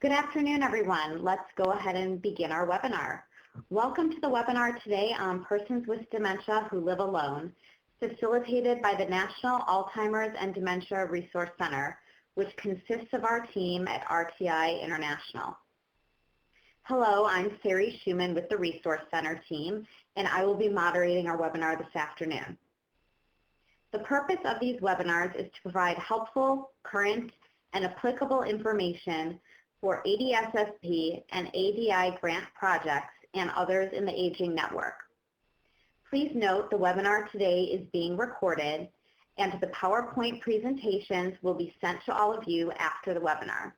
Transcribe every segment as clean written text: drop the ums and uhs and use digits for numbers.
Good afternoon, everyone. Let's go ahead and begin our webinar. Welcome to the webinar today on persons with dementia who live alone, facilitated by the National Alzheimer's and Dementia Resource Center, which consists of our team at RTI International. Hello, I'm Sari Schumann with the Resource Center team, and I will be moderating our webinar this afternoon. The purpose of these webinars is to provide helpful, current, and applicable information for ADSSP and ADI grant projects and others in the Aging Network. Please note the webinar today is being recorded and the PowerPoint presentations will be sent to all of you after the webinar.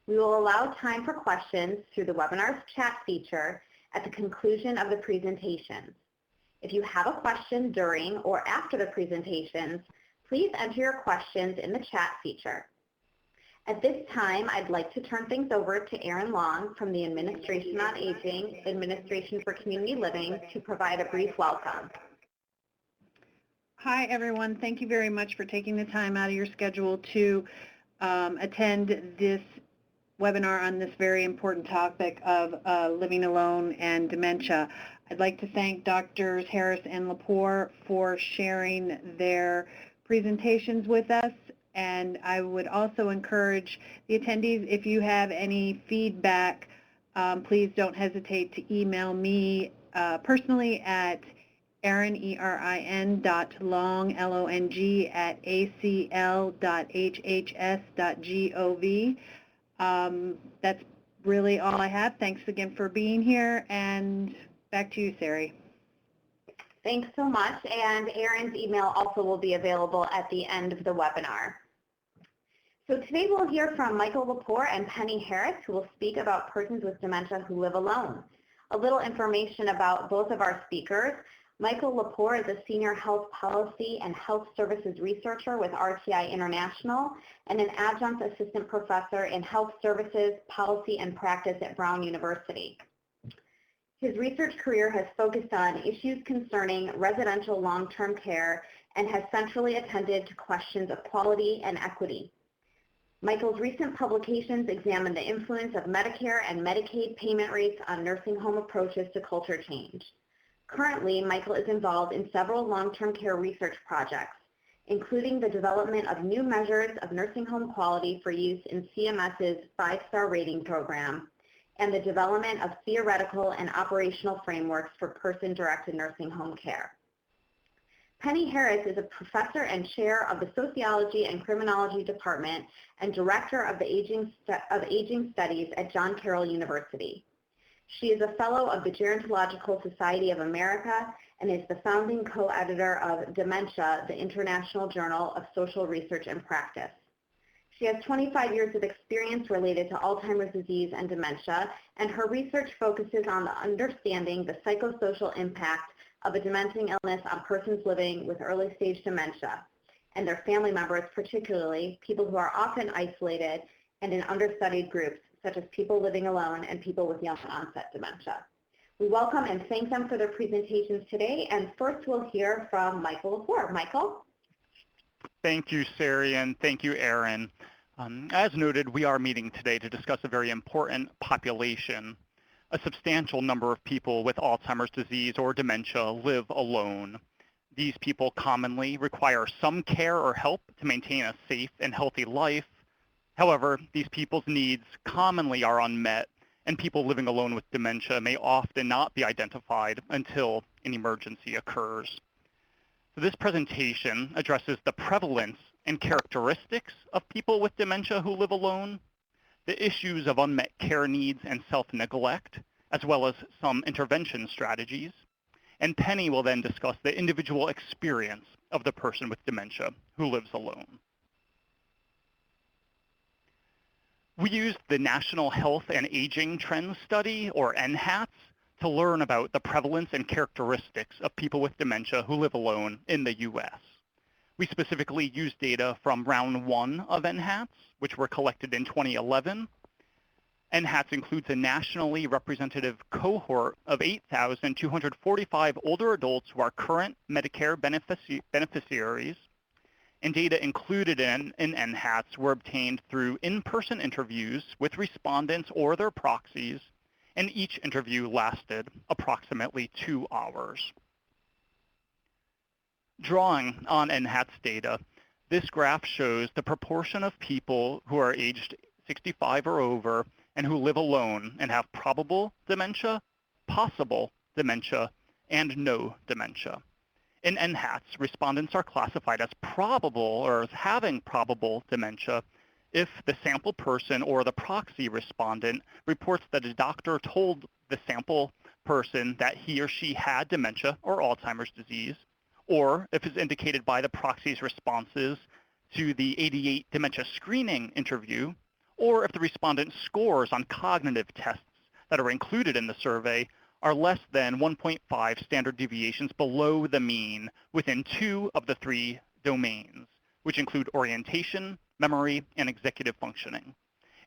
We will allow time for questions through the webinar's chat feature at the conclusion of the presentations. If you have a question during or after the presentations, please enter your questions in the chat feature. At this time, I'd like to turn things over to Erin Long from the Administration on Aging, Administration for Community Living to provide a brief welcome. Hi, everyone. Thank you very much for taking the time out of your schedule to attend this webinar on this very important topic of living alone and dementia. I'd like to thank Drs. Harris and Lepore for sharing their presentations with us. And I would also encourage the attendees, if you have any feedback, please don't hesitate to email me personally at Erin, ERIN.long, LONG, at acl.hhs.gov. That's really all I have. Thanks again for being here, and back to you, Sari. Thanks so much, and Erin's email also will be available at the end of the webinar. So today we'll hear from Michael Lepore and Penny Harris, who will speak about persons with dementia who live alone. A little information about both of our speakers. Michael Lepore is a Senior Health Policy and Health Services Researcher with RTI International and an Adjunct Assistant Professor in Health Services, Policy, and Practice at Brown University. His research career has focused on issues concerning residential long-term care and has centrally attended to questions of quality and equity. Michael's recent publications examine the influence of Medicare and Medicaid payment rates on nursing home approaches to culture change. Currently, Michael is involved in several long-term care research projects, including the development of new measures of nursing home quality for use in CMS's 5-star rating program, and the development of theoretical and operational frameworks for person-directed nursing home care. Penny Harris is a professor and chair of the Sociology and Criminology Department and director of the Aging Studies at John Carroll University. She is a fellow of the Gerontological Society of America and is the founding co-editor of Dementia, the International Journal of Social Research and Practice. She has 25 years of experience related to Alzheimer's disease and dementia, and her research focuses on understanding the psychosocial impact of a dementing illness on persons living with early-stage dementia and their family members, particularly people who are often isolated and in understudied groups, such as people living alone and people with young onset dementia. We welcome and thank them for their presentations today, and first we'll hear from Michael Lepore. Michael? Thank you, Sari, and thank you, Erin. As noted, we are meeting today to discuss a very important population. A substantial number of people with Alzheimer's disease or dementia live alone. These people commonly require some care or help to maintain a safe and healthy life. However, these people's needs commonly are unmet, and people living alone with dementia may often not be identified until an emergency occurs. So this presentation addresses the prevalence and characteristics of people with dementia who live alone, the issues of unmet care needs and self-neglect, as well as some intervention strategies. And Penny will then discuss the individual experience of the person with dementia who lives alone. We used the National Health and Aging Trends Study, or NHATS, to learn about the prevalence and characteristics of people with dementia who live alone in the U.S. We specifically used data from round 1 of NHATS, which were collected in 2011. NHATS includes a nationally representative cohort of 8,245 older adults who are current Medicare beneficiaries and data included in NHATS were obtained through in-person interviews with respondents or their proxies, and each interview lasted approximately 2 hours. Drawing on NHATS data, this graph shows the proportion of people who are aged 65 or over and who live alone and have probable dementia, possible dementia, and no dementia. In NHATS, respondents are classified as probable or as having probable dementia if the sample person or the proxy respondent reports that a doctor told the sample person that he or she had dementia or Alzheimer's disease, or if it's indicated by the proxy's responses to the 88 dementia screening interview, or if the respondent scores on cognitive tests that are included in the survey are less than 1.5 standard deviations below the mean within 2 of the 3 domains, which include orientation, memory, and executive functioning.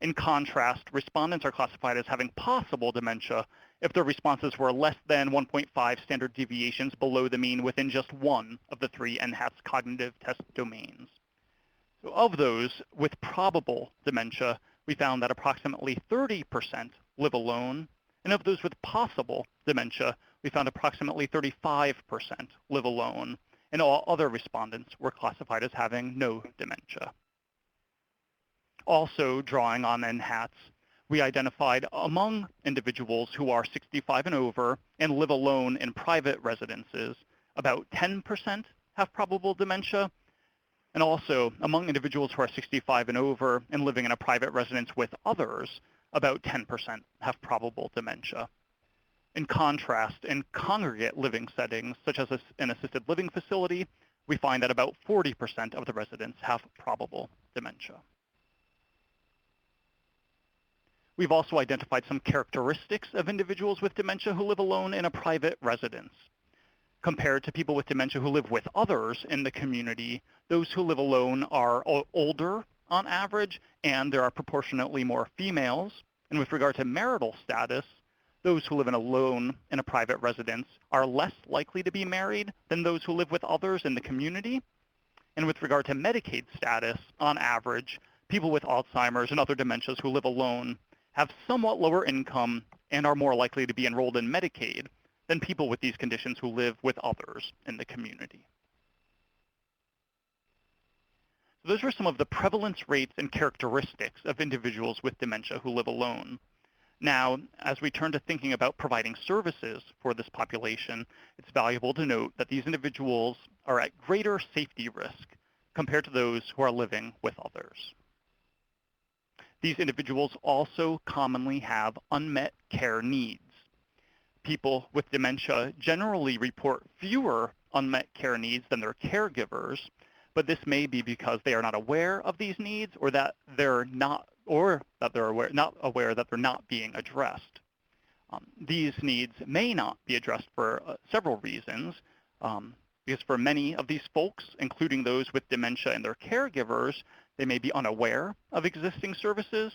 In contrast, respondents are classified as having possible dementia if their responses were less than 1.5 standard deviations below the mean within just 1 of the 3 NHATS cognitive test domains. So of those with probable dementia, we found that approximately 30% live alone, and of those with possible dementia, we found approximately 35% live alone, and all other respondents were classified as having no dementia. Also, drawing on NHATS, we identified among individuals who are 65 and over and live alone in private residences, about 10% have probable dementia, and also among individuals who are 65 and over and living in a private residence with others, about 10% have probable dementia. In contrast, in congregate living settings, such as an assisted living facility, we find that about 40% of the residents have probable dementia. We've also identified some characteristics of individuals with dementia who live alone in a private residence. Compared to people with dementia who live with others in the community, those who live alone are older on average, and there are proportionately more females. And with regard to marital status, those who live alone in a private residence are less likely to be married than those who live with others in the community. And with regard to Medicaid status, on average, people with Alzheimer's and other dementias who live alone have somewhat lower income and are more likely to be enrolled in Medicaid than people with these conditions who live with others in the community. So those are some of the prevalence rates and characteristics of individuals with dementia who live alone. Now, as we turn to thinking about providing services for this population, it's valuable to note that these individuals are at greater safety risk compared to those who are living with others. These individuals also commonly have unmet care needs. People with dementia generally report fewer unmet care needs than their caregivers, but this may be because they are not aware of these needs or that they're not aware that they're not being addressed. These needs may not be addressed for several reasons, because for many of these folks, including those with dementia and their caregivers, they may be unaware of existing services,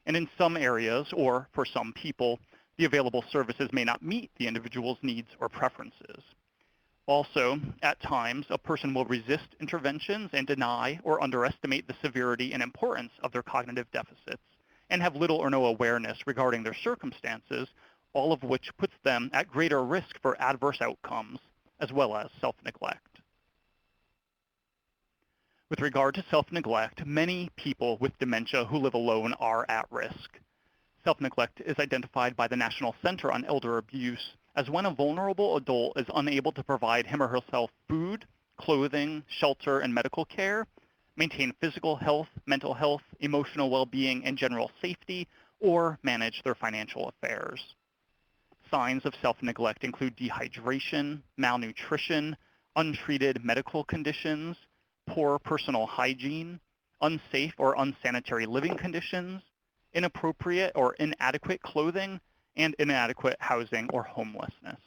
and in some areas, or for some people, the available services may not meet the individual's needs or preferences. Also, at times, a person will resist interventions and deny or underestimate the severity and importance of their cognitive deficits, and have little or no awareness regarding their circumstances, all of which puts them at greater risk for adverse outcomes, as well as self-neglect. With regard to self-neglect, many people with dementia who live alone are at risk. Self-neglect is identified by the National Center on Elder Abuse as when a vulnerable adult is unable to provide him or herself food, clothing, shelter, and medical care, maintain physical health, mental health, emotional well-being, and general safety, or manage their financial affairs. Signs of self-neglect include dehydration, malnutrition, untreated medical conditions, poor personal hygiene, unsafe or unsanitary living conditions, inappropriate or inadequate clothing, and inadequate housing or homelessness.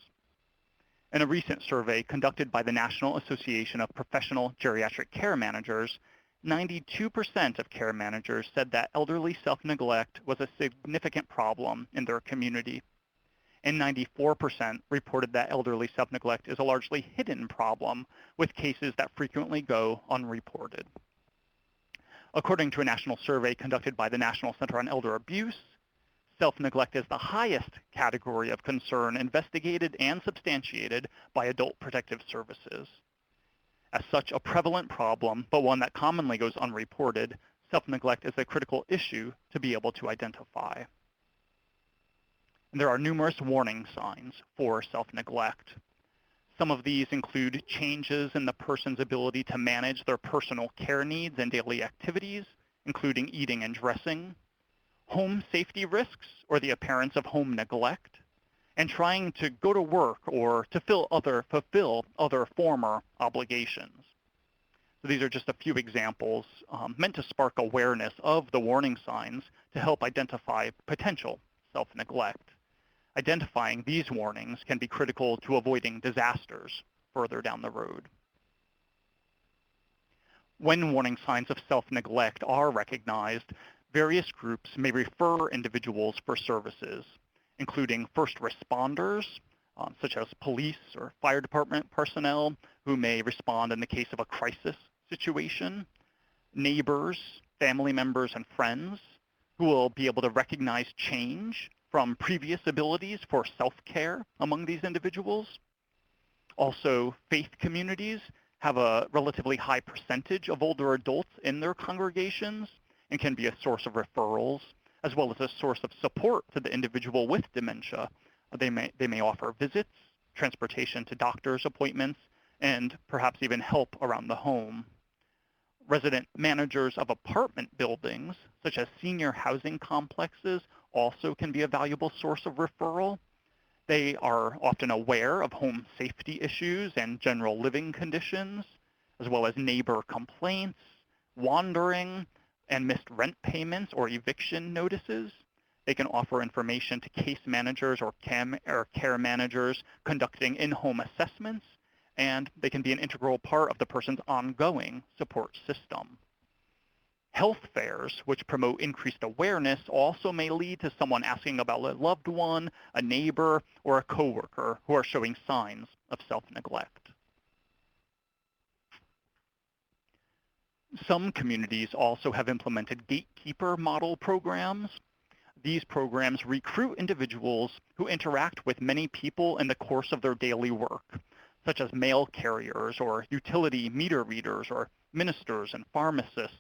In a recent survey conducted by the National Association of Professional Geriatric Care Managers, 92% of care managers said that elderly self-neglect was a significant problem in their community. and 94% reported that elderly self-neglect is a largely hidden problem, with cases that frequently go unreported. According to a national survey conducted by the National Center on Elder Abuse, self-neglect is the highest category of concern investigated and substantiated by adult protective services. As such, a prevalent problem, but one that commonly goes unreported, self-neglect is a critical issue to be able to identify. And there are numerous warning signs for self-neglect. Some of these include changes in the person's ability to manage their personal care needs and daily activities, including eating and dressing, home safety risks or the appearance of home neglect, and trying to go to work or to fulfill other former obligations. So these are just a few examples meant to spark awareness of the warning signs to help identify potential self-neglect. Identifying these warnings can be critical to avoiding disasters further down the road. When warning signs of self-neglect are recognized, various groups may refer individuals for services, including first responders, such as police or fire department personnel who may respond in the case of a crisis situation, neighbors, family members, and friends who will be able to recognize change from previous abilities for self-care among these individuals. Also, faith communities have a relatively high percentage of older adults in their congregations and can be a source of referrals, as well as a source of support to the individual with dementia. They may offer visits, transportation to doctor's appointments, and perhaps even help around the home. Resident managers of apartment buildings, such as senior housing complexes, also can be a valuable source of referral. They are often aware of home safety issues and general living conditions, as well as neighbor complaints, wandering, and missed rent payments or eviction notices. They can offer information to case managers or care managers conducting in-home assessments, and they can be an integral part of the person's ongoing support system. Health fairs, which promote increased awareness, also may lead to someone asking about a loved one, a neighbor, or a coworker who are showing signs of self-neglect. Some communities also have implemented gatekeeper model programs. These programs recruit individuals who interact with many people in the course of their daily work, such as mail carriers or utility meter readers or ministers and pharmacists,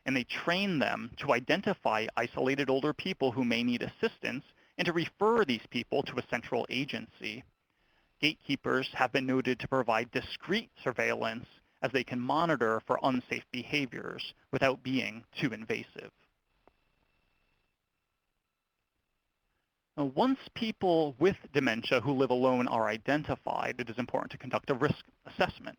and they train them to identify isolated older people who may need assistance and to refer these people to a central agency. Gatekeepers have been noted to provide discreet surveillance as they can monitor for unsafe behaviors without being too invasive. Now, once people with dementia who live alone are identified, it is important to conduct a risk assessment.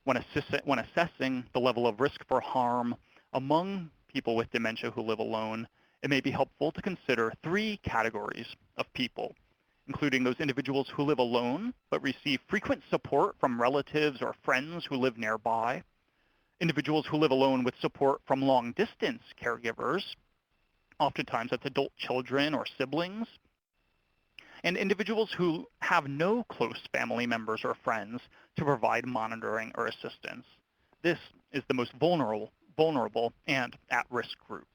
When assessing the level of risk for harm among people with dementia who live alone, it may be helpful to consider three categories of people, including those individuals who live alone but receive frequent support from relatives or friends who live nearby, individuals who live alone with support from long-distance caregivers, oftentimes that's adult children or siblings, and individuals who have no close family members or friends to provide monitoring or assistance. This is the most vulnerable and at-risk group.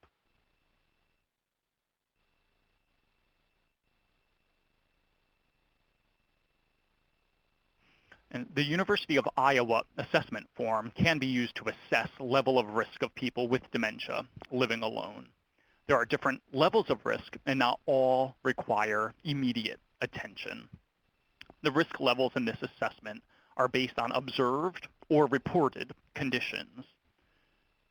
And the University of Iowa assessment form can be used to assess level of risk of people with dementia living alone. There are different levels of risk, and not all require immediate attention. The risk levels in this assessment are based on observed or reported conditions.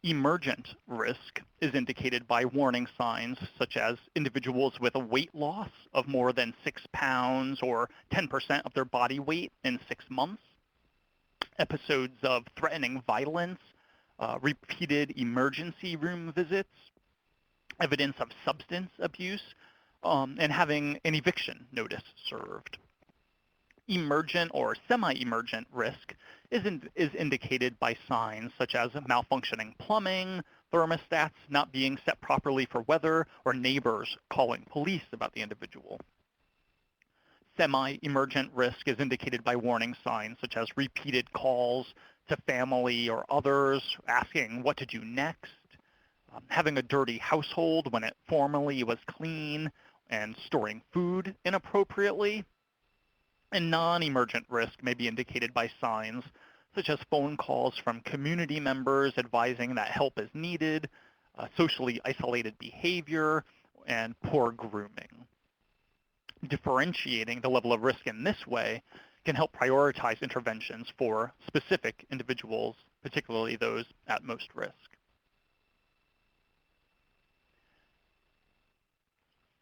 Emergent risk is indicated by warning signs such as individuals with a weight loss of more than 6 pounds or 10% of their body weight in 6 months, episodes of threatening violence, repeated emergency room visits, evidence of substance abuse, and having an eviction notice served. Emergent or semi-emergent risk is indicated by signs such as malfunctioning plumbing, thermostats not being set properly for weather, or neighbors calling police about the individual. Semi-emergent risk is indicated by warning signs such as repeated calls to family or others asking what to do next, having a dirty household when it formerly was clean, and storing food inappropriately. And non-emergent risk may be indicated by signs such as phone calls from community members advising that help is needed, socially isolated behavior, and poor grooming. Differentiating the level of risk in this way can help prioritize interventions for specific individuals, particularly those at most risk.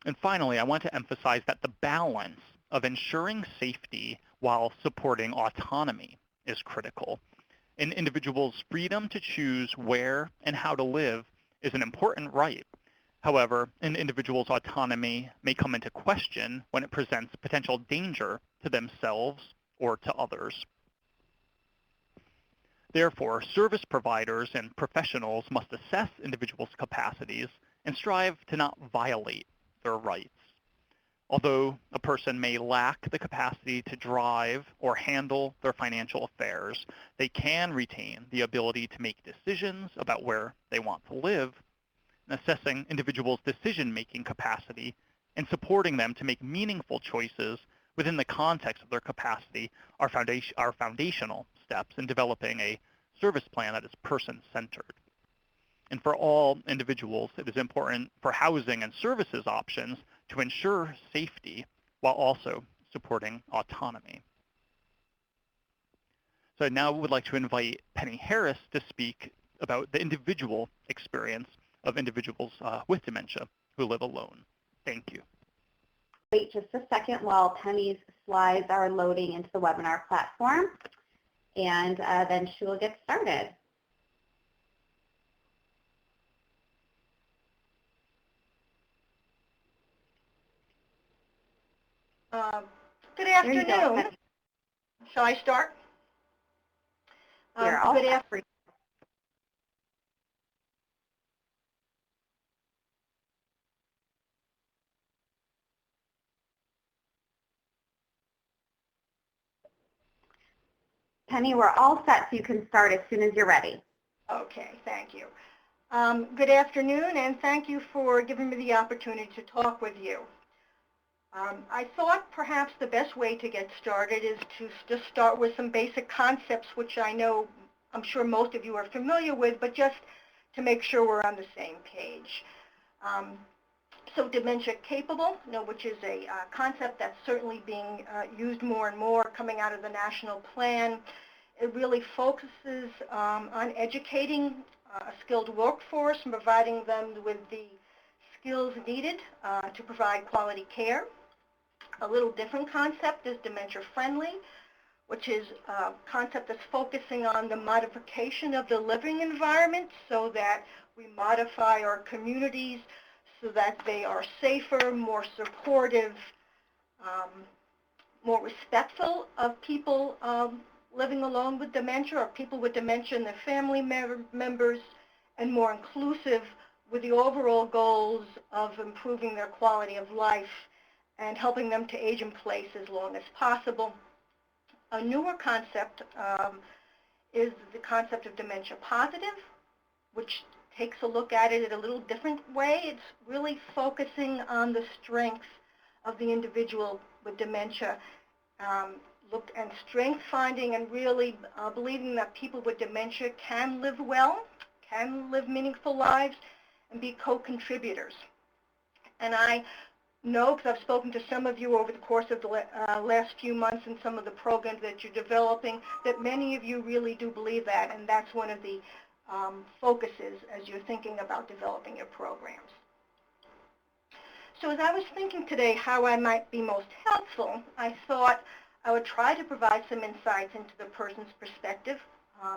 And finally, I want to emphasize that the balance of ensuring safety while supporting autonomy is critical. An individual's freedom to choose where and how to live is an important right. However, an individual's autonomy may come into question when it presents potential danger to themselves or to others. Therefore, service providers and professionals must assess individuals' capacities and strive to not violate their rights. Although a person may lack the capacity to drive or handle their financial affairs, they can retain the ability to make decisions about where they want to live. Assessing individuals' decision-making capacity and supporting them to make meaningful choices within the context of their capacity are foundational steps in developing a service plan that is person-centered. And for all individuals, it is important for housing and services options to ensure safety while also supporting autonomy. So I now would like to invite Penny Harris to speak about the individual experience of individuals with dementia who live alone. Thank you. Wait just a second while Penny's slides are loading into the webinar platform, and then she will get started. Good afternoon. Shall I start? Good afternoon. Penny, we're all set, so you can start as soon as you're ready. Okay, thank you. Good afternoon, and thank you for giving me the opportunity to talk with you. I thought perhaps the best way to get started is to just start with some basic concepts, which I'm sure most of you are familiar with, but just to make sure we're on the same page. So dementia capable, which is a concept that's certainly being used more and more coming out of the national plan. It really focuses on educating a skilled workforce and providing them with the skills needed to provide quality care. A little different concept is dementia friendly, which is a concept that's focusing on the modification of the living environment so that we modify our communities so that they are safer, more supportive, more respectful of people living alone with dementia or people with dementia and their family members, and more inclusive with the overall goals of improving their quality of life and helping them to age in place as long as possible. A newer concept is the concept of dementia positive, which takes a look at it in a little different way. It's really focusing on the strengths of the individual with dementia, and strength finding and really believing that people with dementia can live well, can live meaningful lives, and be co-contributors. And I know, because I've spoken to some of you over the course of the last few months in some of the programs that you're developing, that many of you really do believe that, and that's one of the focuses as you're thinking about developing your programs. So as I was thinking today how I might be most helpful, I thought I would try to provide some insights into the person's perspective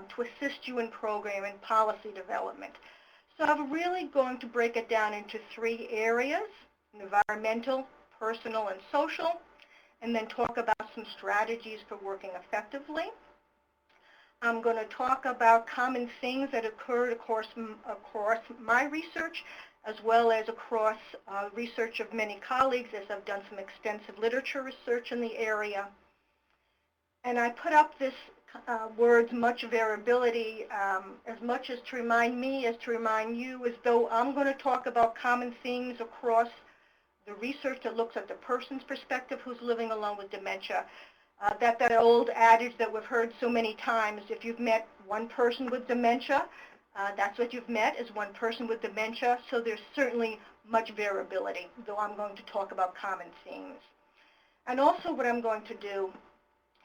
to assist you in program and policy development. So I'm really going to break it down into 3 areas: environmental, personal, and social, and then talk about some strategies for working effectively. I'm going to talk about common things that occurred across my research, as well as across research of many colleagues, as I've done some extensive literature research in the area. And I put up this words, much variability, as much as to remind me as to remind you, as though I'm going to talk about common themes across the research that looks at the person's perspective who's living alone with dementia. That old adage that we've heard so many times, if you've met one person with dementia, that's what you've met, is one person with dementia. So there's certainly much variability, though I'm going to talk about common themes. And also what I'm going to do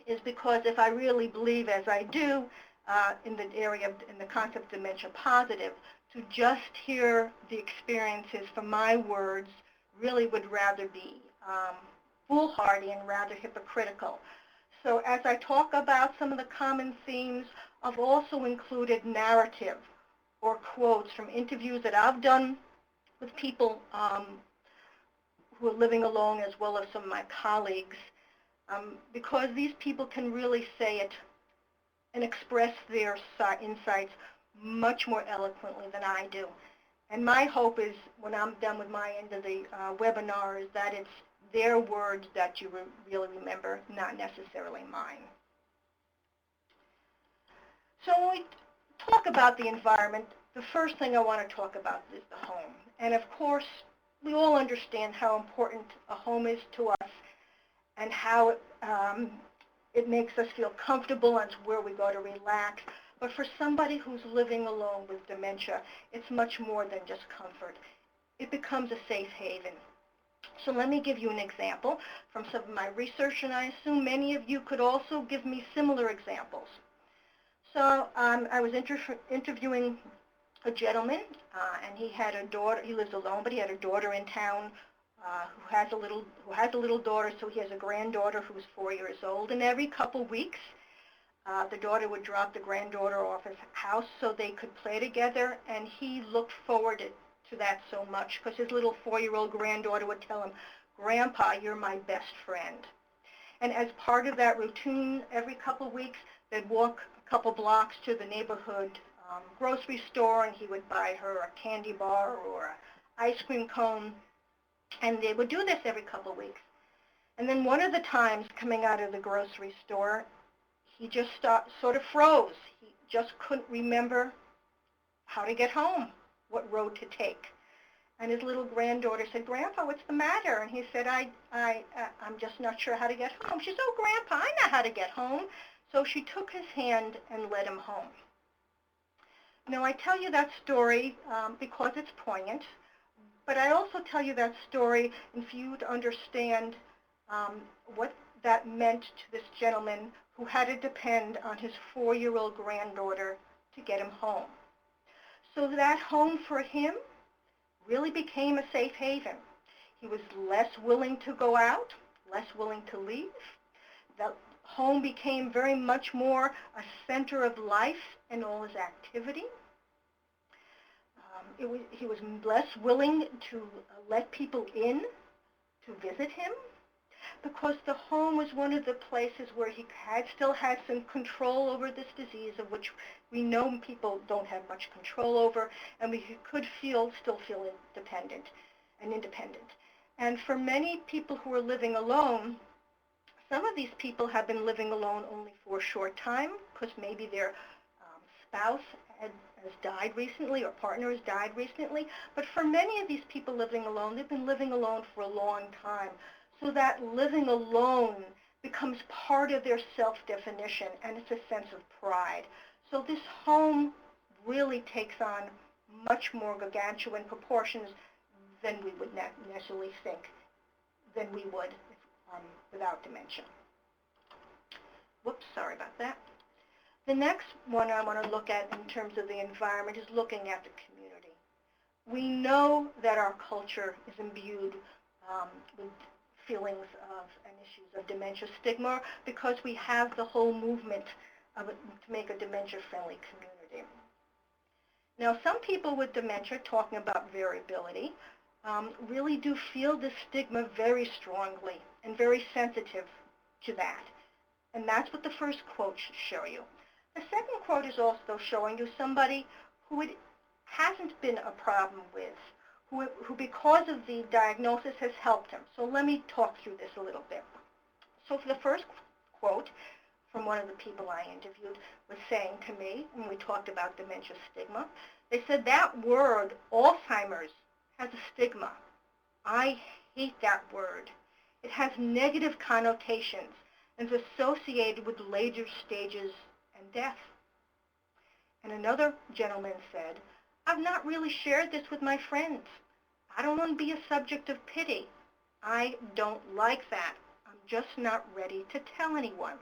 is, because if I really believe, as I do, in the area of, in the concept of dementia positive, to just hear the experiences from my words really would rather be foolhardy and rather hypocritical. So as I talk about some of the common themes, I've also included narrative or quotes from interviews that I've done with people who are living alone, as well as some of my colleagues, because these people can really say it and express their insights much more eloquently than I do. And my hope is, when I'm done with my end of the webinar, is that it's their words that you really remember, not necessarily mine. So when we talk about the environment, the first thing I want to talk about is the home. And of course, we all understand how important a home is to us and how it makes us feel comfortable, and it's where we go to relax. But for somebody who's living alone with dementia, it's much more than just comfort. It becomes a safe haven. So let me give you an example from some of my research, and I assume many of you could also give me similar examples. So I was interviewing a gentleman, and he had a daughter. He lives alone, but he had a daughter in town who has a little daughter. So he has a granddaughter who's 4 years old, and every couple weeks, the daughter would drop the granddaughter off his house so they could play together, and he looked forward to that so much, because his little 4-year-old granddaughter would tell him, "Grandpa, you're my best friend." And as part of that routine, every couple of weeks, they'd walk a couple blocks to the neighborhood grocery store, and he would buy her a candy bar or an ice cream cone, and they would do this every couple of weeks. And then one of the times, coming out of the grocery store, he just sort of froze. He just couldn't remember how to get home, what road to take. And his little granddaughter said, "Grandpa, what's the matter?" And he said, I'm just not sure how to get home." She said, "Oh, Grandpa, I know how to get home." So she took his hand and led him home. Now, I tell you that story because it's poignant, but I also tell you that story for you to understand what that meant to this gentleman who had to depend on his 4-year-old granddaughter to get him home. So that home for him really became a safe haven. He was less willing to go out, less willing to leave. The home became very much more a center of life and all his activity. He was less willing to let people in to visit him, because the home was one of the places where he still had some control over this disease, of which we know people don't have much control over, and we could still feel independent. And for many people who are living alone, some of these people have been living alone only for a short time, because maybe their spouse has died recently or partner has died recently. But for many of these people living alone, they've been living alone for a long time. So that living alone becomes part of their self-definition, and it's a sense of pride. So this home really takes on much more gargantuan proportions than we would necessarily think than we would without dementia. Whoops, sorry about that. The next one I want to look at in terms of the environment is looking at the community. We know that our culture is imbued with feelings of and issues of dementia stigma, because we have the whole movement to make a dementia-friendly community. Now, some people with dementia, talking about variability, really do feel the stigma very strongly and very sensitive to that. And that's what the first quote should show you. The second quote is also showing you somebody who it hasn't been a problem with, who because of the diagnosis has helped him. So let me talk through this a little bit. So for the first quote from one of the people I interviewed was saying to me, when we talked about dementia stigma, they said that word, Alzheimer's, has a stigma. I hate that word. It has negative connotations and is associated with later stages and death. And another gentleman said, I've not really shared this with my friends. I don't want to be a subject of pity. I don't like that. I'm just not ready to tell anyone.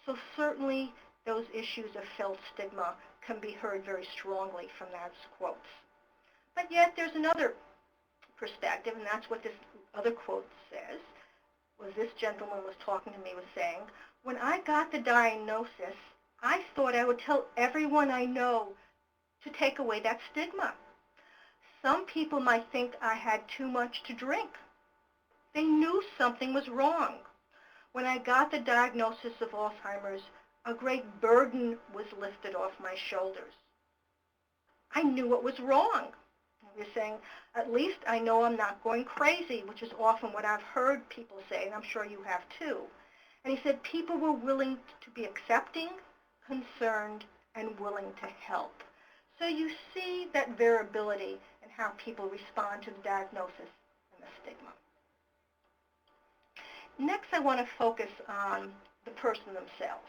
So certainly those issues of felt stigma can be heard very strongly from those quotes. But yet there's another perspective, and that's what this other quote says, was this gentleman was talking to me was saying, when I got the diagnosis, I thought I would tell everyone I know to take away that stigma. Some people might think I had too much to drink. They knew something was wrong. When I got the diagnosis of Alzheimer's, a great burden was lifted off my shoulders. I knew what was wrong. You're saying, at least I know I'm not going crazy, which is often what I've heard people say, and I'm sure you have too. And he said people were willing to be accepting, concerned, and willing to help. So you see that variability in how people respond to the diagnosis and the stigma. Next, I want to focus on the person themselves.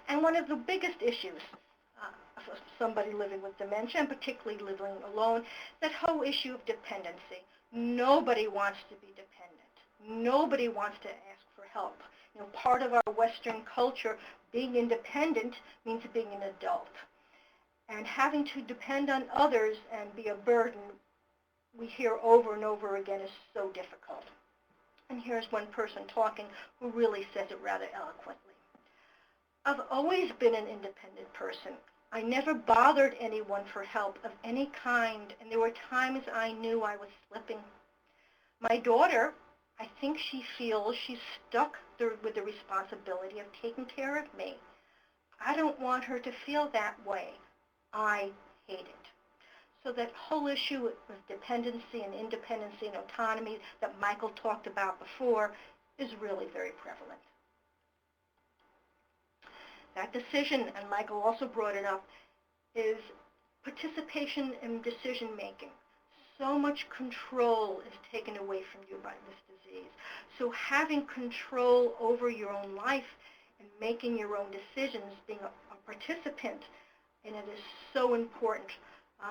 And one of the biggest issues for somebody living with dementia, and particularly living alone, that whole issue of dependency. Nobody wants to be dependent. Nobody wants to ask for help. You know, part of our Western culture, being independent means being an adult. And having to depend on others and be a burden, we hear over and over again, is so difficult. And here's one person talking who really says it rather eloquently. I've always been an independent person. I never bothered anyone for help of any kind, and there were times I knew I was slipping. My daughter, I think she feels she's stuck with the responsibility of taking care of me. I don't want her to feel that way. I hate it. So that whole issue of dependency and independency and autonomy that Michael talked about before is really very prevalent. That decision, and Michael also brought it up, is participation in decision making. So much control is taken away from you by this disease. So having control over your own life and making your own decisions, being a participant in it, is so important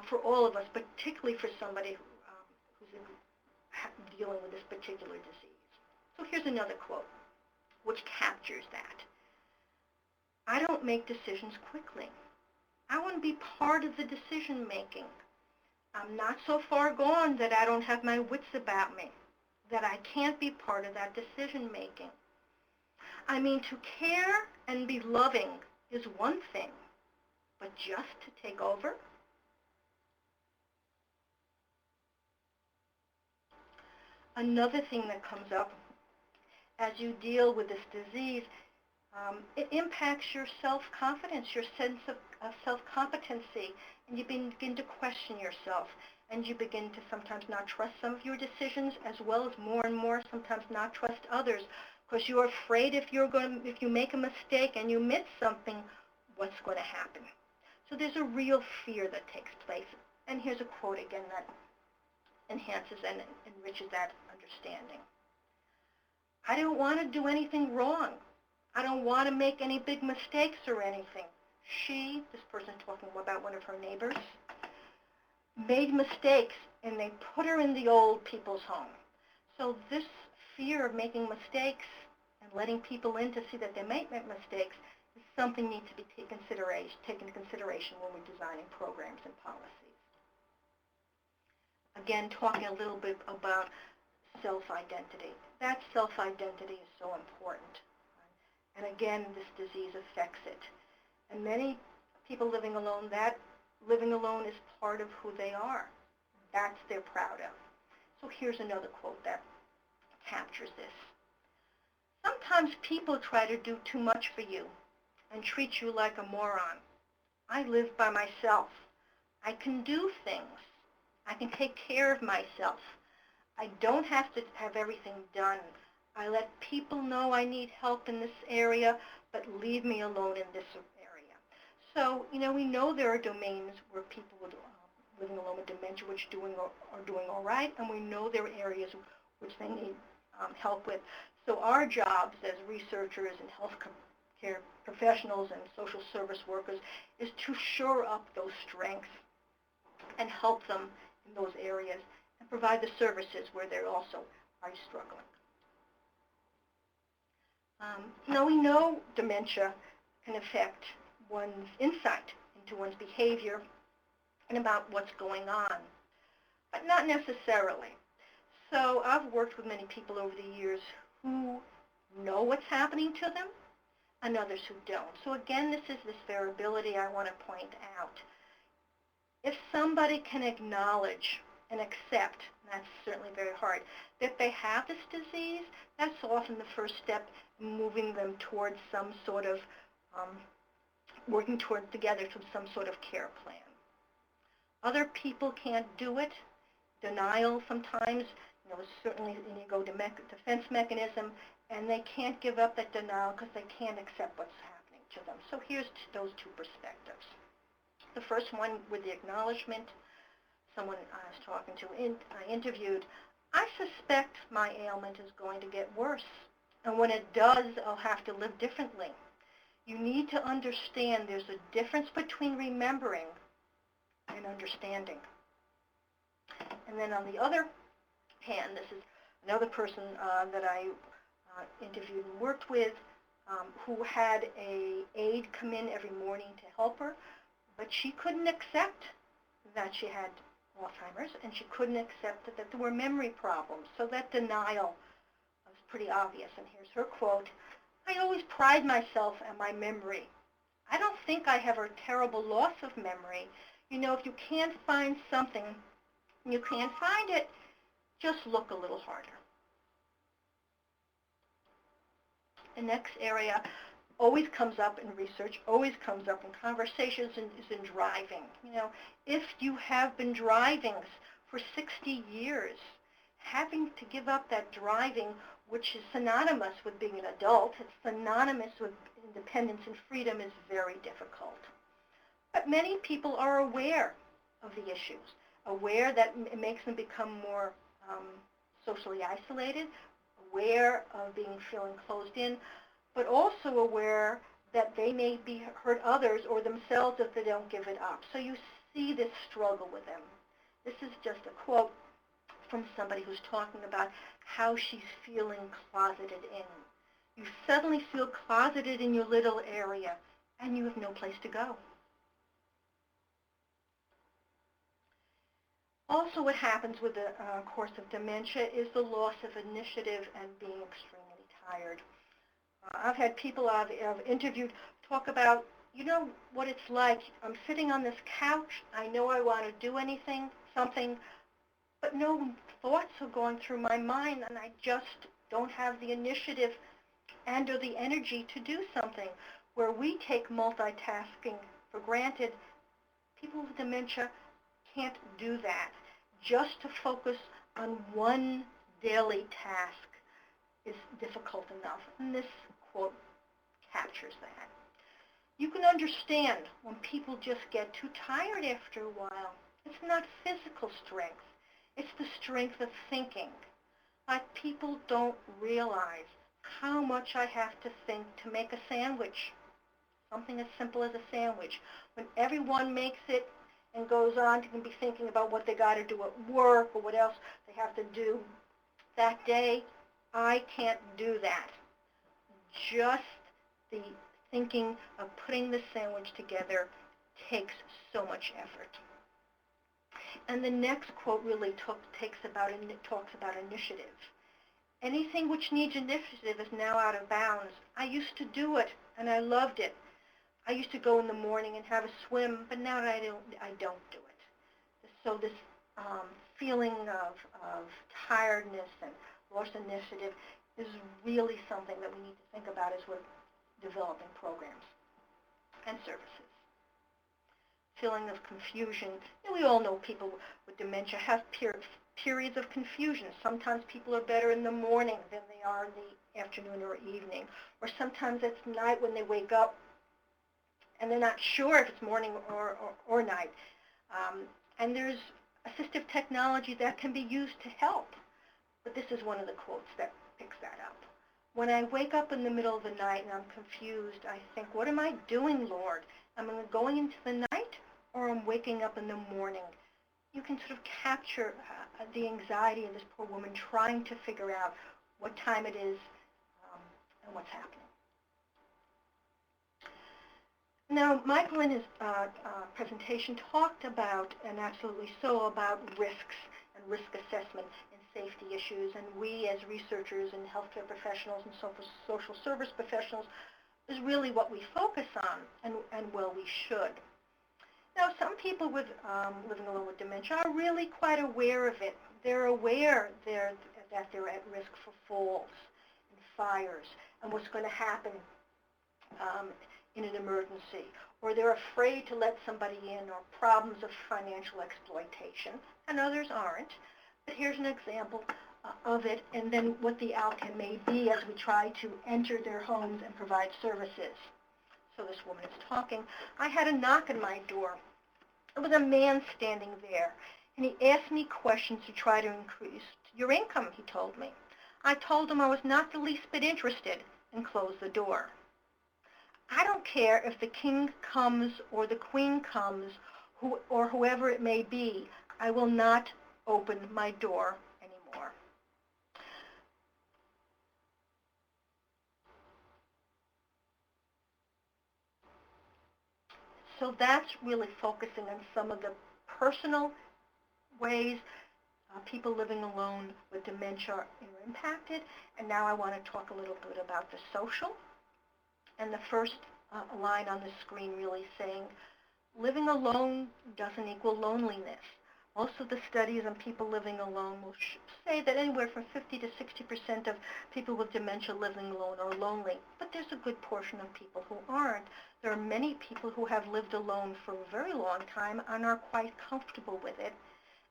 for all of us, particularly for somebody who's dealing with this particular disease. So here's another quote, which captures that. I don't make decisions quickly. I want to be part of the decision making. I'm not so far gone that I don't have my wits about me, that I can't be part of that decision making. I mean, to care and be loving is one thing, but just to take over? Another thing that comes up as you deal with this disease, it impacts your self-confidence, your sense of self-competency, and you begin to question yourself, and you begin to sometimes not trust some of your decisions, as well as more and more sometimes not trust others, because you're afraid if you make a mistake and you miss something, what's going to happen? So there's a real fear that takes place. And here's a quote again that enhances and enriches that understanding. I don't want to do anything wrong. I don't want to make any big mistakes or anything. She, this person talking about one of her neighbors, made mistakes, and they put her in the old people's home. So this fear of making mistakes and letting people in to see that they might make mistakes is something that needs to be taken into consideration when we're designing programs and policies. Again, talking a little bit about self-identity. That self-identity is so important. And again, this disease affects it. And many people living alone, that living alone is part of who they are. That's they're proud of. So here's another quote that captures this. Sometimes people try to do too much for you and treat you like a moron. I live by myself. I can do things. I can take care of myself. I don't have to have everything done. I let people know I need help in this area, but leave me alone in this area. So, we know there are domains where people living alone with dementia are doing all right, and we know there are areas which they need help with. So our jobs as researchers and healthcare professionals and social service workers is to shore up those strengths and help them in those areas and provide the services where they also are struggling. Now we know dementia can affect one's insight into one's behavior and about what's going on, but not necessarily. So I've worked with many people over the years who know what's happening to them and others who don't. So again, this is this variability I want to point out. If somebody can acknowledge and accept, and that's certainly very hard, that they have this disease, that's often the first step in moving them towards some sort of, working toward together to some sort of care plan. Other people can't do it. Denial sometimes, is certainly an ego defense mechanism, and they can't give up that denial because they can't accept what's happening to them. So here's those two perspectives. The first one with the acknowledgement, someone I was talking to, I interviewed, I suspect my ailment is going to get worse, and when it does, I'll have to live differently. You need to understand there's a difference between remembering and understanding. And then on the other hand, this is another person that I interviewed and worked with who had an aide come in every morning to help her, but she couldn't accept that she had Alzheimer's, and she couldn't accept that there were memory problems. So that denial was pretty obvious. And here's her quote, "I always pride myself on my memory. I don't think I have a terrible loss of memory. If you can't find something, you can't find it, just look a little harder." The next area always comes up in research, always comes up in conversations, and is in driving. If you have been driving for 60 years, having to give up that driving, which is synonymous with being an adult, it's synonymous with independence and freedom, is very difficult. But many people are aware of the issues, aware that it makes them become more socially isolated, aware of feeling closed in, but also aware that they may hurt others or themselves if they don't give it up. So you see this struggle with them. This is just a quote from somebody who's talking about how she's feeling closeted in. You suddenly feel closeted in your little area, and you have no place to go. Also, what happens with the course of dementia is the loss of initiative and being extremely tired. I've had people I've interviewed talk about, what it's like. I'm sitting on this couch. I know I want to do something, but no thoughts are going through my mind, and I just don't have the initiative and or the energy to do something. Where we take multitasking for granted, people with dementia can't do that. Just to focus on one daily task is difficult enough, and this quote captures that. You can understand when people just get too tired after a while. It's not physical strength. It's the strength of thinking. Like, people don't realize how much I have to think to make a sandwich. Something as simple as a sandwich. When everyone makes it and goes on to be thinking about what they got to do at work or what else they have to do that day, I can't do that. Just the thinking of putting the sandwich together takes so much effort. And the next quote really talks about initiative. Anything which needs initiative is now out of bounds. I used to do it, and I loved it. I used to go in the morning and have a swim, but now I don't do it. So this feeling of tiredness and lost initiative is really something that we need to think about as we're developing programs and services. feeling of confusion. And we all know people with dementia have periods of confusion. Sometimes people are better in the morning than they are in the afternoon or evening. Or sometimes it's night when they wake up and they're not sure if it's morning or night. And there's assistive technology that can be used to help. But this is one of the quotes that picks that up. When I wake up in the middle of the night and I'm confused, I think, what am I doing, Lord? Am I going into the night or I'm waking up in the morning? You can sort of capture the anxiety of this poor woman trying to figure out what time it is and what's happening. Now, Michael in his presentation talked about, and absolutely so, about risks and risk assessment and safety issues, and we as researchers and healthcare professionals and social service professionals is really what we focus on, and well, we should. Now, some people with living alone with dementia are really quite aware of it. They're aware that they're at risk for falls and fires and what's going to happen in an emergency, or they're afraid to let somebody in, or problems of financial exploitation, and others aren't. But here's an example of it, and then what the outcome may be as we try to enter their homes and provide services. So this woman is talking. I had a knock on my door. It was a man standing there, and he asked me questions to try to increase your income, he told me. I told him I was not the least bit interested and closed the door. I don't care if the king comes or the queen comes, or whoever it may be. I will not open my door anymore. So that's really focusing on some of the personal ways people living alone with dementia are impacted. And now I want to talk a little bit about the social. And the first line on the screen really saying, living alone doesn't equal loneliness. Most of the studies on people living alone will say that anywhere from 50 to 60% of people with dementia living alone are lonely. But there's a good portion of people who aren't. There are many people who have lived alone for a very long time and are quite comfortable with it.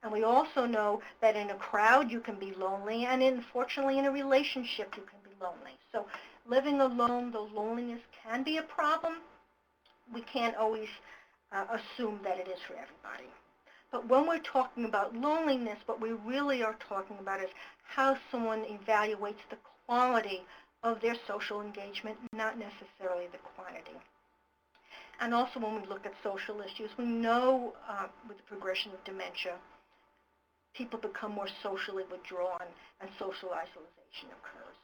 And we also know that in a crowd you can be lonely, and unfortunately in a relationship you can be lonely. So living alone, though loneliness can be a problem, we can't always assume that it is for everybody. But when we're talking about loneliness, what we really are talking about is how someone evaluates the quality of their social engagement, not necessarily the quantity. And also when we look at social issues, we know with the progression of dementia, people become more socially withdrawn and social isolation occurs.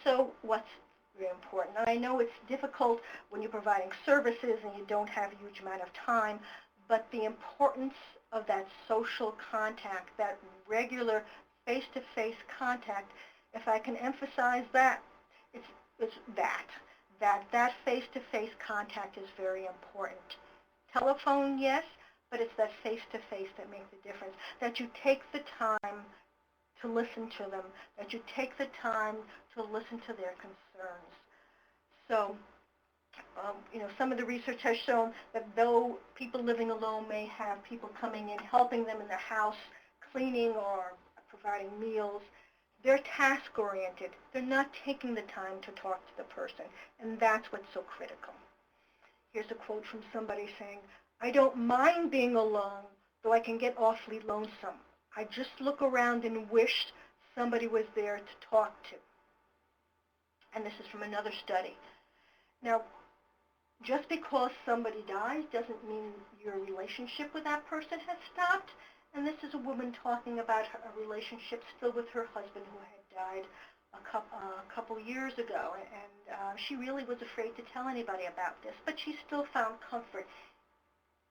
So what's very important? And I know it's difficult when you're providing services and you don't have a huge amount of time, but the importance of that social contact, that regular face-to-face contact, if I can emphasize that, it's that face-to-face contact is very important. Telephone, yes, but it's that face-to-face that makes the difference, that you take the time to listen to them, that you take the time to listen to their concerns. So, some of the research has shown that though people living alone may have people coming in, helping them in the house, cleaning or providing meals, they're task-oriented. They're not taking the time to talk to the person, and that's what's so critical. Here's a quote from somebody saying, I don't mind being alone, though I can get awfully lonesome. I just look around and wish somebody was there to talk to. And this is from another study. Now, just because somebody dies doesn't mean your relationship with that person has stopped. And this is a woman talking about a relationship still with her husband who had died a couple years ago. And she really was afraid to tell anybody about this, but she still found comfort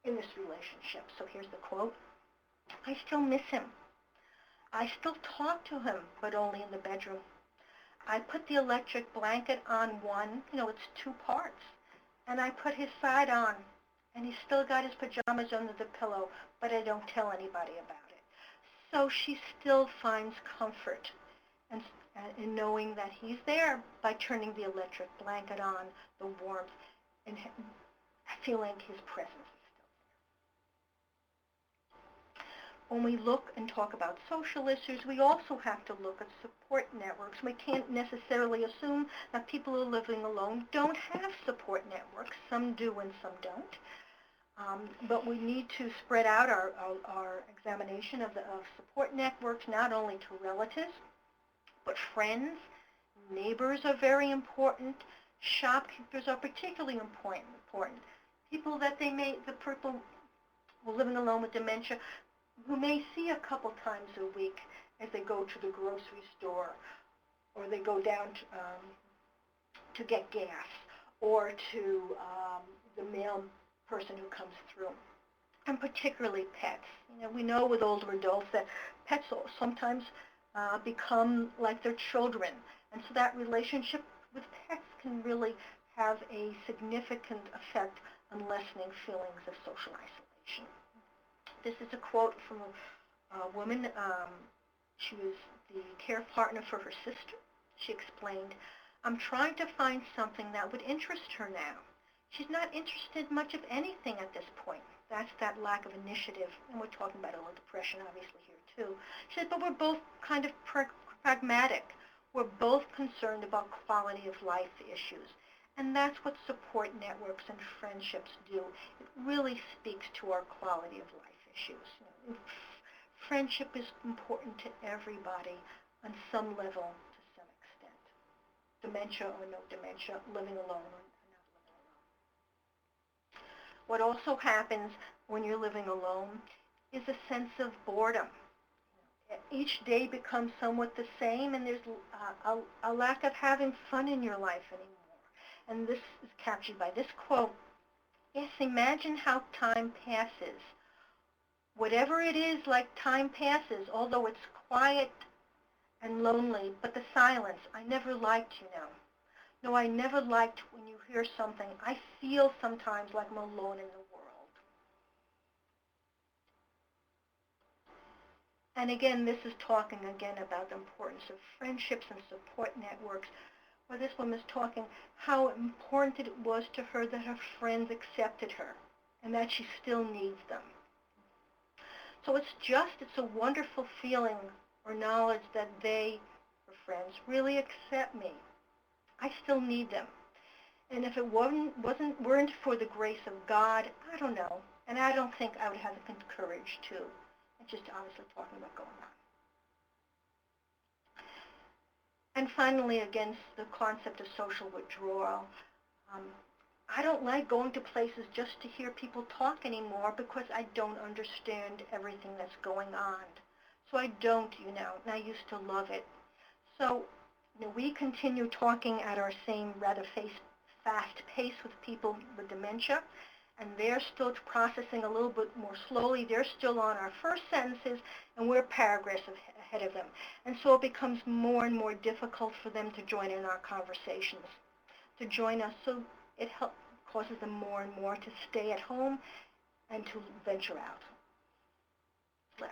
in this relationship. So here's the quote. I still miss him. I still talk to him, but only in the bedroom. I put the electric blanket on one, it's 2 parts, and I put his side on, and he's still got his pajamas under the pillow, but I don't tell anybody about it. So she still finds comfort in knowing that he's there by turning the electric blanket on, the warmth, and feeling his presence is still there. When we look and talk about social issues, we also have to look at support networks. We can't necessarily assume that people who are living alone don't have support networks. Some do and some don't. But we need to spread out our examination of support networks, not only to relatives, but friends. Neighbors are very important. Shopkeepers are particularly important. People that the people who are living alone with dementia, who may see a couple times a week as they go to the grocery store, or they go down to get gas, or to the mail person who comes through, and particularly pets. We know with older adults that pets sometimes become like their children, and so that relationship with pets can really have a significant effect on lessening feelings of social isolation. This is a quote from a woman. She was the care partner for her sister. She explained, "I'm trying to find something that would interest her now. She's not interested much of anything at this point." That's that lack of initiative. And we're talking about a little depression, obviously, here, too. She said, but we're both kind of pragmatic. We're both concerned about quality of life issues. And that's what support networks and friendships do. It really speaks to our quality of life issues. Friendship is important to everybody on some level, to some extent. Dementia or no dementia, living alone or not living alone. What also happens when you're living alone is a sense of boredom. Each day becomes somewhat the same, and there's a lack of having fun in your life anymore. And this is captured by this quote. Yes, imagine how time passes. Whatever it is, like time passes, although it's quiet and lonely, but the silence, I never liked, No, I never liked when you hear something. I feel sometimes like I'm alone in the world. And again, this is talking again about the importance of friendships and support networks, where this woman is talking how important it was to her that her friends accepted her and that she still needs them. So it's a wonderful feeling or knowledge that they, her friends, really accept me. I still need them. And if it weren't for the grace of God, I don't know. And I don't think I would have the courage to. It's just obviously talking about going on. And finally, against the concept of social withdrawal, I don't like going to places just to hear people talk anymore because I don't understand everything that's going on. So I don't, and I used to love it. So we continue talking at our same rather fast pace with people with dementia, and they're still processing a little bit more slowly. They're still on our first sentences, and we're paragraphs ahead of them. And so it becomes more and more difficult for them to join in our conversations, to join us. So it causes them more and more to stay at home and to venture out less.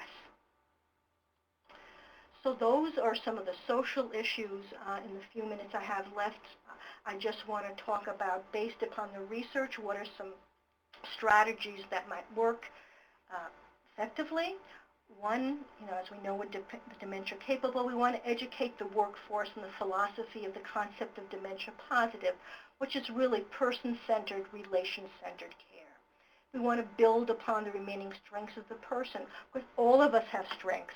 So those are some of the social issues in the few minutes I have left. I just want to talk about, based upon the research, what are some strategies that might work effectively. One, as we know, with dementia capable, we want to educate the workforce in the philosophy of the concept of dementia positive, which is really person-centered, relation-centered care. We want to build upon the remaining strengths of the person, because all of us have strengths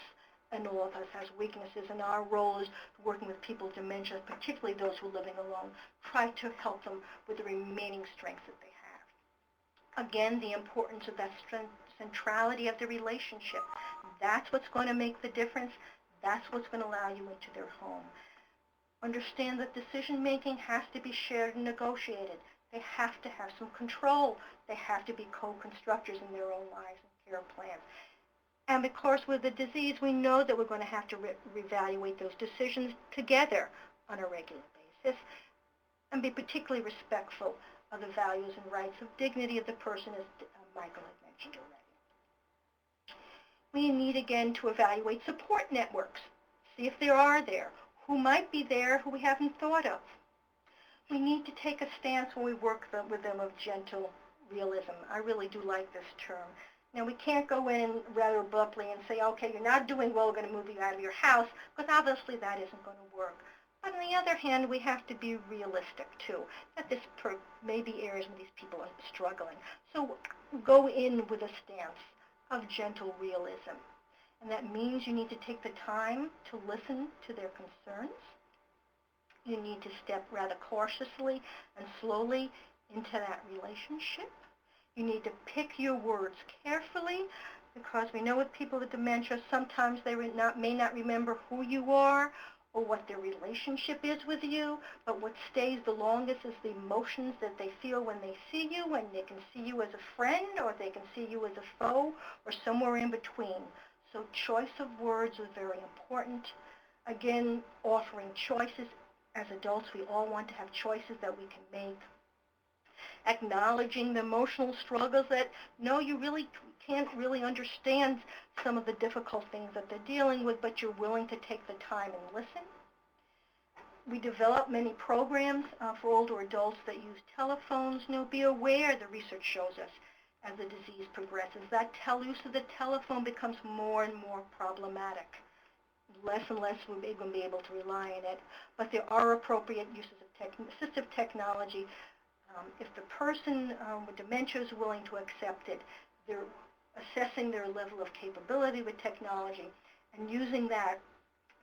and all of us has weaknesses, and our role is working with people with dementia, particularly those who are living alone, try to help them with the remaining strengths that they have. Again, the importance of that centrality of the relationship. That's what's going to make the difference. That's what's going to allow you into their home. Understand that decision-making has to be shared and negotiated. They have to have some control. They have to be co-constructors in their own lives and care plans. And of course, with the disease, we know that we're going to have to reevaluate those decisions together on a regular basis and be particularly respectful of the values and rights of dignity of the person, as Michael had mentioned already. We need, again, to evaluate support networks, see if there are there, who might be there who we haven't thought of. We need to take a stance when we work with them of gentle realism. I really do like this term. Now, we can't go in rather abruptly and say, okay, you're not doing well, we're going to move you out of your house, because obviously that isn't going to work. But on the other hand, we have to be realistic, too, that this may be areas where these people are struggling. So go in with a stance of gentle realism. And that means you need to take the time to listen to their concerns. You need to step rather cautiously and slowly into that relationship. You need to pick your words carefully, because we know with people with dementia, sometimes they may not remember who you are or what their relationship is with you, but what stays the longest is the emotions that they feel when they see you, and they can see you as a friend, or they can see you as a foe, or somewhere in between. So choice of words is very important. Again, offering choices. As adults, we all want to have choices that we can make. Acknowledging the emotional struggles that, no, you really can't really understand some of the difficult things that they're dealing with, but you're willing to take the time and listen. We develop many programs for older adults that use telephones. Be aware, the research shows us, as the disease progresses, that use of the telephone becomes more and more problematic. Less and less we're going to be able to rely on it, but there are appropriate uses of assistive technology. If the person with dementia is willing to accept it, they're assessing their level of capability with technology and using that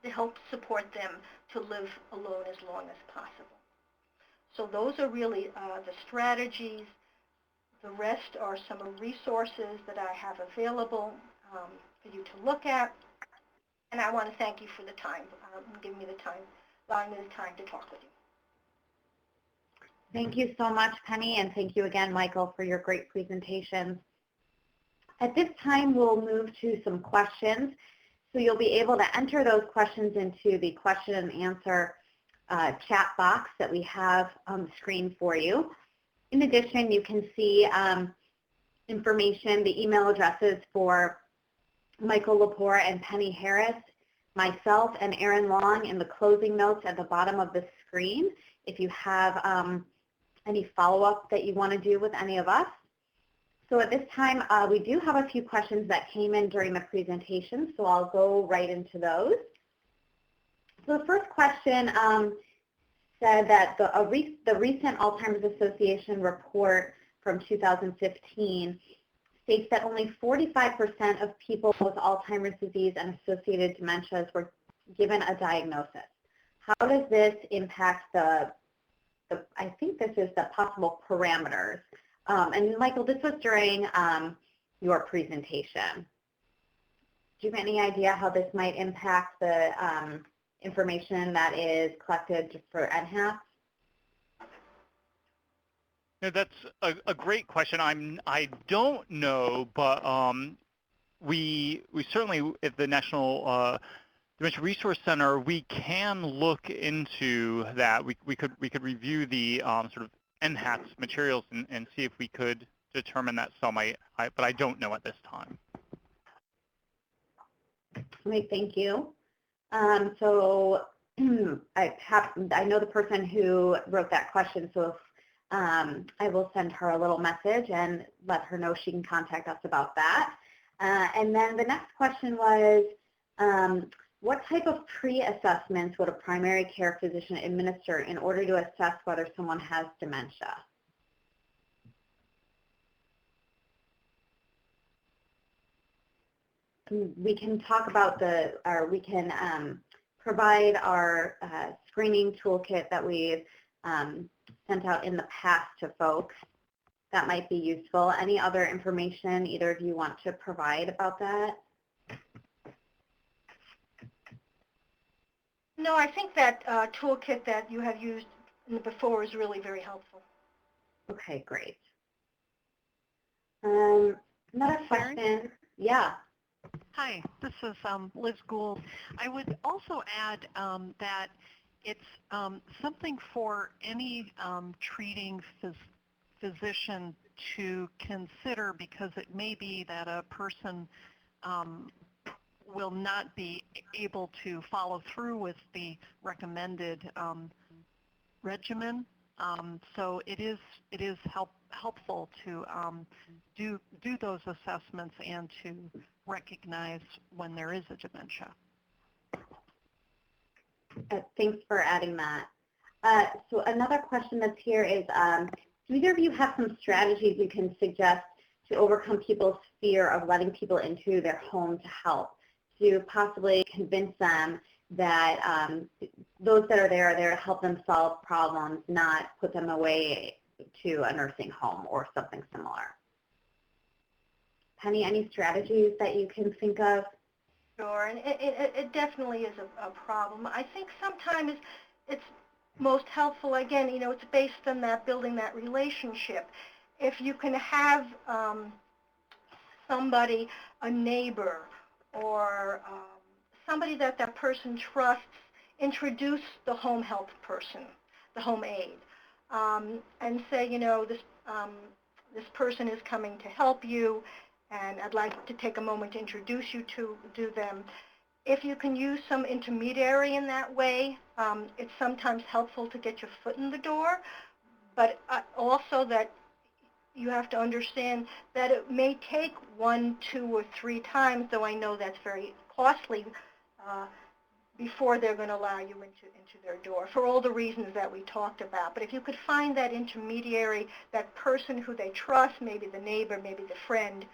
to help support them to live alone as long as possible. So those are really the strategies. The rest are some of the resources that I have available for you to look at. And I want to thank you for the time, giving me the time, allowing me the time to talk with you. Thank you so much, Penny, and thank you again, Michael, for your great presentations. At this time, we'll move to some questions. So you'll be able to enter those questions into the question and answer chat box that we have on the screen for you. In addition, you can see information, the email addresses for Michael Lepore and Penny Harris, myself, and Erin Long in the closing notes at the bottom of the screen if you have any follow-up that you want to do with any of us. So at this time, we do have a few questions that came in during the presentation, so I'll go right into those. So the first question said that the recent Alzheimer's Association report from 2015 states that only 45% of people with Alzheimer's disease and associated dementias were given a diagnosis. How does this impact I think this is the possible parameters? And Michael, this was during your presentation. Do you have any idea how this might impact the information that is collected for NHAP? Yeah, that's a great question. I don't know, but we certainly at the National Dementia Resource Center, we can look into that. We could review the sort of NHAP's materials and see if we could determine that some, but I don't know at this time. Okay, thank you. So I know the person who wrote that question, so I will send her a little message and let her know she can contact us about that. And then the next question was, what type of pre-assessments would a primary care physician administer in order to assess whether someone has dementia? We can talk about we can provide our screening toolkit that we've sent out in the past to folks. That might be useful. Any other information either of you want to provide about that? No, I think that toolkit that you have used before is really very helpful. Okay, great. Another question. Yeah. Hi, this is Liz Gould. I would also add that it's something for any treating physician to consider, because it may be that a person will not be able to follow through with the recommended regimen. So it is helpful to do those assessments and to recognize when there is a dementia. Thanks for adding that. So another question that's here is, do either of you have some strategies you can suggest to overcome people's fear of letting people into their home to help, to possibly convince them that those that are there to help them solve problems, not put them away to a nursing home or something similar? Penny, any strategies that you can think of? Sure, and it definitely is a problem. I think sometimes it's most helpful, again, it's based on that, building that relationship. If you can have somebody, a neighbor, or somebody that that person trusts, introduce the home health person, the home aide, and say, this person is coming to help you, and I'd like to take a moment to introduce you to them. If you can use some intermediary in that way, it's sometimes helpful to get your foot in the door, but also that you have to understand that it may take 1, 2, or 3 times, though I know that's very costly, before they're going to allow you into their door, for all the reasons that we talked about. But if you could find that intermediary, that person who they trust, maybe the neighbor, maybe the friend,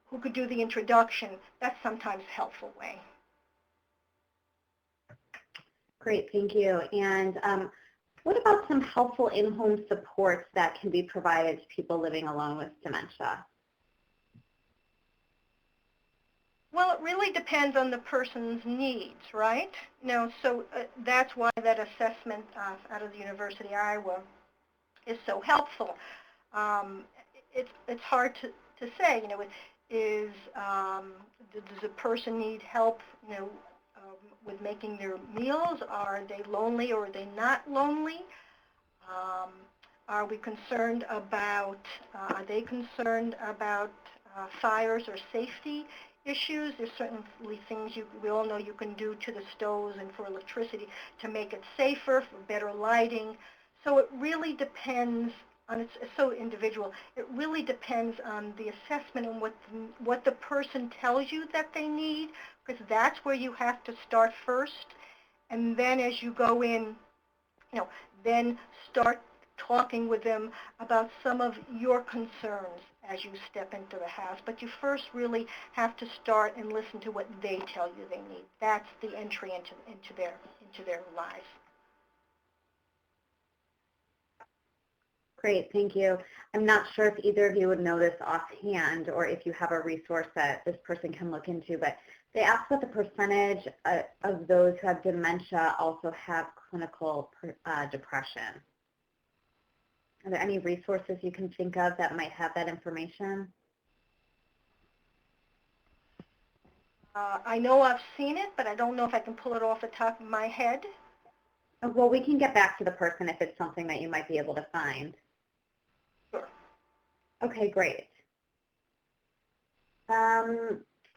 who could do the introduction, that's sometimes a helpful way. Great, thank you. And what about some helpful in-home supports that can be provided to people living alone with dementia? Well, it really depends on the person's needs, right? So that's why that assessment out of the University of Iowa is so helpful. It's hard to say, does a person need help, with making their meals? Are they lonely or are they not lonely? Are we concerned about, are they concerned about fires or safety issues? There's certainly things we all know you can do to the stoves and for electricity to make it safer, for better lighting. So it really depends on, it's so individual, it really depends on the assessment and what the person tells you that they need, because that's where you have to start first. And then as you go in, then start talking with them about some of your concerns as you step into the house. But you first really have to start and listen to what they tell you they need. That's the entry into their lives. Great, thank you. I'm not sure if either of you would know this offhand or if you have a resource that this person can look into, but they asked what the percentage of those who have dementia also have clinical depression. Are there any resources you can think of that might have that information? I know I've seen it, but I don't know if I can pull it off the top of my head. Well, we can get back to the person if it's something that you might be able to find. Sure. Okay, great.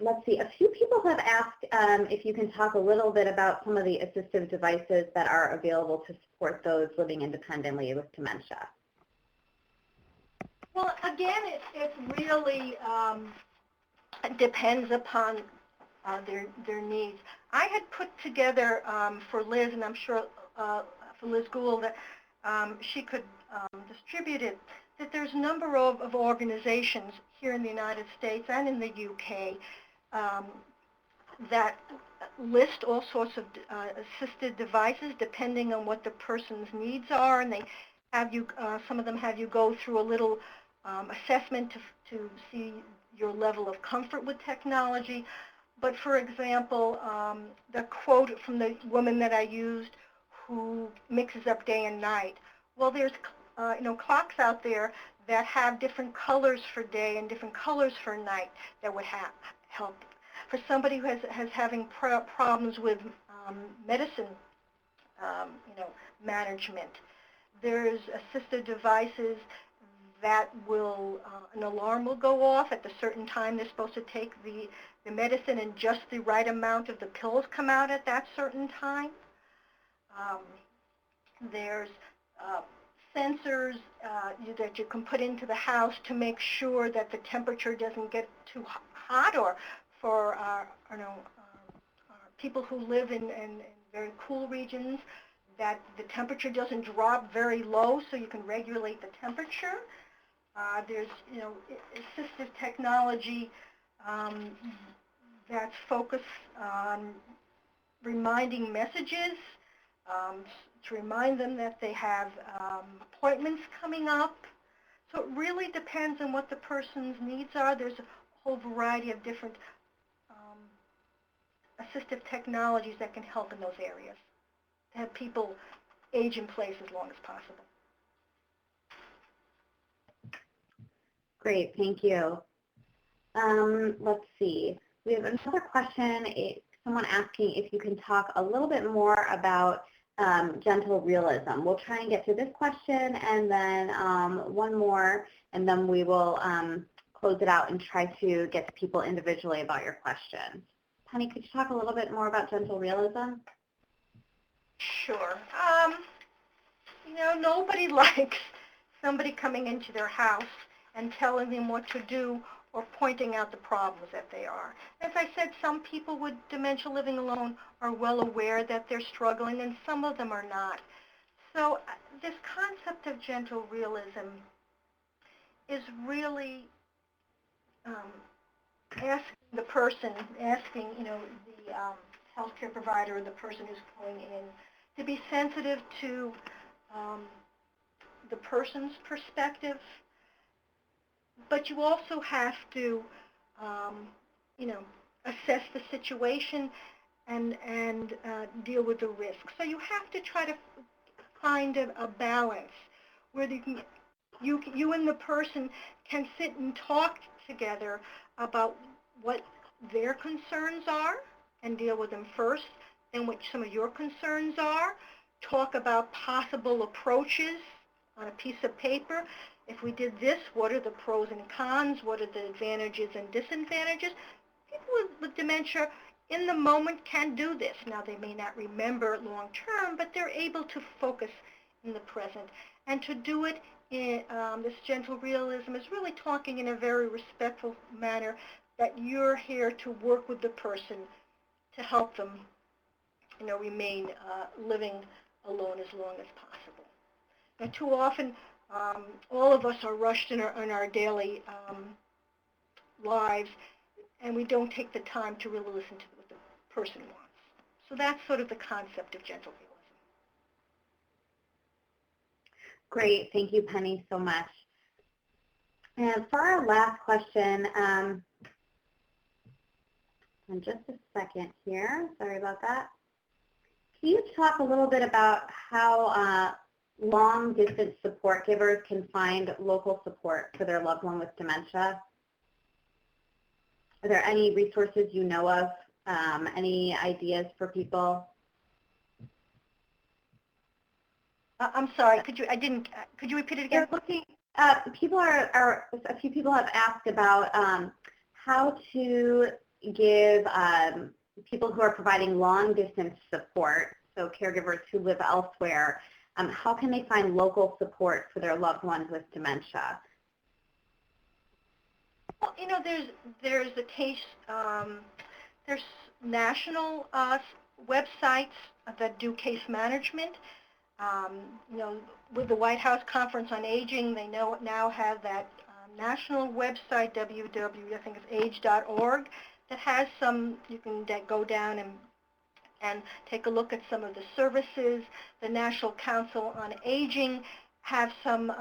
Let's see, a few people have asked if you can talk a little bit about some of the assistive devices that are available to support those living independently with dementia. Well, again, it really depends upon their needs. I had put together for Liz, and I'm sure for Liz Gould, that she could distribute it, that there's a number of organizations here in the United States and in the UK that list all sorts of assisted devices depending on what the person's needs are, and they have you, some of them have you go through a little assessment to see your level of comfort with technology. But for example, the quote from the woman that I used who mixes up day and night. Well, there's clocks out there that have different colors for day and different colors for night that would help. For somebody who has having problems with medicine, management, there's assistive devices that will, an alarm will go off at a certain time. They're supposed to take the medicine and just the right amount of the pills come out at that certain time. There's sensors that you can put into the house to make sure that the temperature doesn't get too hot, or for people who live in very cool regions, that the temperature doesn't drop very low, so you can regulate the temperature. There's assistive technology that's focused on reminding messages, to remind them that they have appointments coming up. So it really depends on what the person's needs are. There's a whole variety of different assistive technologies that can help in those areas to have people age in place as long as possible. Great, thank you. Let's see. We have another question, someone asking if you can talk a little bit more about gentle realism. We'll try and get to this question and then one more, and then we will close it out and try to get to people individually about your questions. Penny, could you talk a little bit more about gentle realism? Sure. Nobody likes somebody coming into their house and telling them what to do or pointing out the problems that they are. As I said, some people with dementia living alone are well aware that they're struggling, and some of them are not. So this concept of gentle realism is really asking the person, asking the healthcare provider or the person who's going in to be sensitive to the person's perspective. But you also have to, assess the situation and deal with the risk. So you have to try to find a balance where you and the person can sit and talk together about what their concerns are and deal with them first, then what some of your concerns are, talk about possible approaches on a piece of paper. If we did this, what are the pros and cons? What are the advantages and disadvantages? People with dementia in the moment can do this. Now, they may not remember long term, but they're able to focus in the present. And to do it in this gentle realism is really talking in a very respectful manner that you're here to work with the person to help them, remain living alone as long as possible. Now, too often, all of us are rushed in our daily lives, and we don't take the time to really listen to what the person wants. So that's sort of the concept of gentle realism. Great, thank you, Penny, so much. And for our last question, in just a second here, sorry about that. Can you talk a little bit about how long-distance support givers can find local support for their loved one with dementia? Are there any resources you know of? Any ideas for people? I'm sorry. Could you repeat it again? They're looking. A few people have asked about how to give people who are providing long-distance support, so caregivers who live elsewhere, how can they find local support for their loved ones with dementia? Well, there's the case, there's national websites that do case management. With the White House Conference on Aging, they now have that national website, age.org, that has some, you can go down and take a look at some of the services. The National Council on Aging have some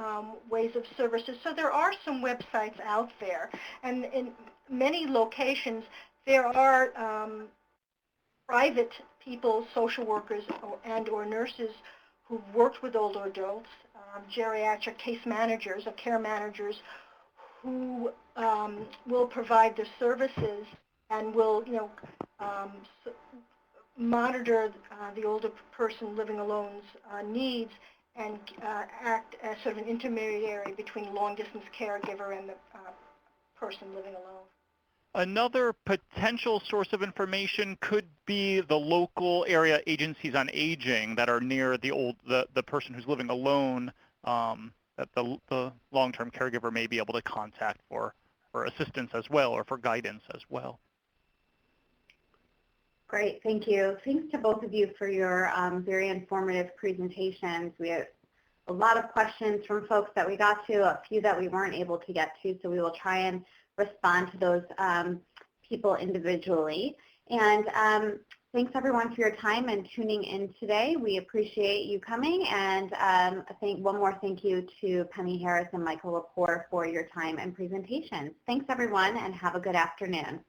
ways of services. So there are some websites out there. And in many locations, there are private people, social workers or nurses who've worked with older adults, geriatric case managers or care managers who will provide the services and will, monitor the older person living alone's needs and act as sort of an intermediary between long-distance caregiver and the person living alone. Another potential source of information could be the local area agencies on aging that are near the person who's living alone that the long-term caregiver may be able to contact for assistance as well or for guidance as well. Great, thank you. Thanks to both of you for your very informative presentations. We have a lot of questions from folks that we got to, a few that we weren't able to get to, so we will try and respond to those people individually. And thanks everyone for your time and tuning in today. We appreciate you coming, and one more thank you to Penny Harris and Michael Lepore for your time and presentation. Thanks everyone, and have a good afternoon.